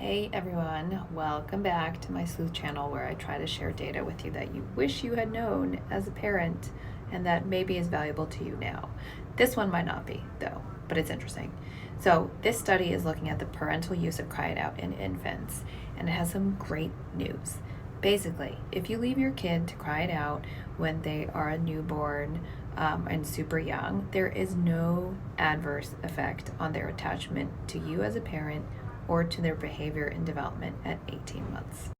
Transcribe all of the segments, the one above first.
Hey everyone, welcome back to my sleuth channel where I try to share data with you that you wish you had known as a parent and that maybe is valuable to you now. This one might not be though, but it's interesting. So this study is looking at the parental use of Cry It Out in infants, and it has some great news. Basically, if you leave your kid to cry it out when they are a newborn and super young, there is no adverse effect on their attachment to you as a parent or to their behavior and development at 18 months.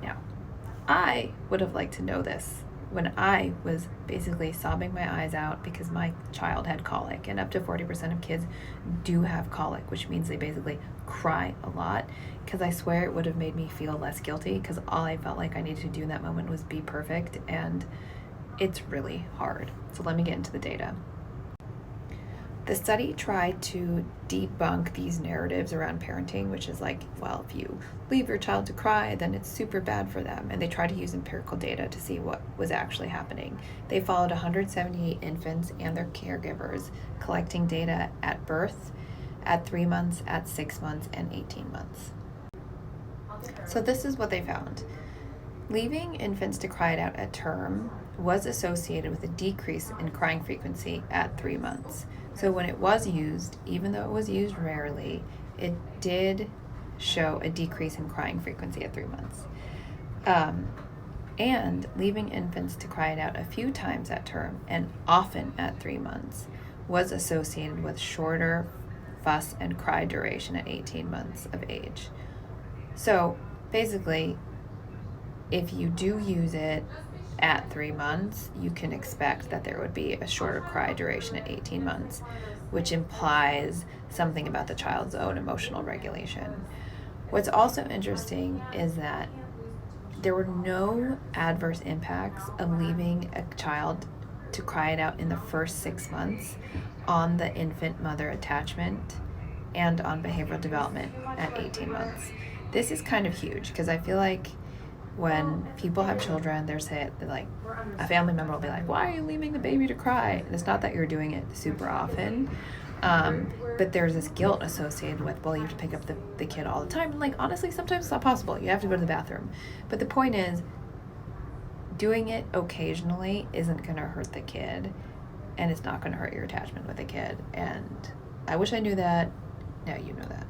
Now, I would have liked to know this when I was basically sobbing my eyes out because my child had colic, and up to 40% of kids do have colic, which means they basically cry a lot. Because I swear it would have made me feel less guilty, because all I felt like I needed to do in that moment was be perfect, and it's really hard. So let me get into the data. The study tried to debunk these narratives around parenting, which is like, well, if you leave your child to cry, then it's super bad for them. And they tried to use empirical data to see what was actually happening. They followed 178 infants and their caregivers, collecting data at birth, at 3 months, at 6 months, and 18 months. So this is what they found. Leaving infants to cry it out at term was associated with a decrease in crying frequency at 3 months. So when it was used, even though it was used rarely, it did show a decrease in crying frequency at 3 months. And leaving infants to cry it out a few times at term and often at 3 months was associated with shorter fuss and cry duration at 18 months of age. So basically, if you do use it at 3 months, you can expect that there would be a shorter cry duration at 18 months, which implies something about the child's own emotional regulation. What's also interesting is that there were no adverse impacts of leaving a child to cry it out in the first 6 months on the infant-mother attachment and on behavioral development at 18 months. This is kind of huge because I feel like when people have children, they're like, a family member will be like, why are you leaving the baby to cry? And it's not that you're doing it super often, but there's this guilt associated with, well, you have to pick up the kid all the time. And like, honestly, sometimes it's not possible. You have to go to the bathroom. But the point is, doing it occasionally isn't going to hurt the kid, and it's not going to hurt your attachment with the kid. And I wish I knew that. Now you know that.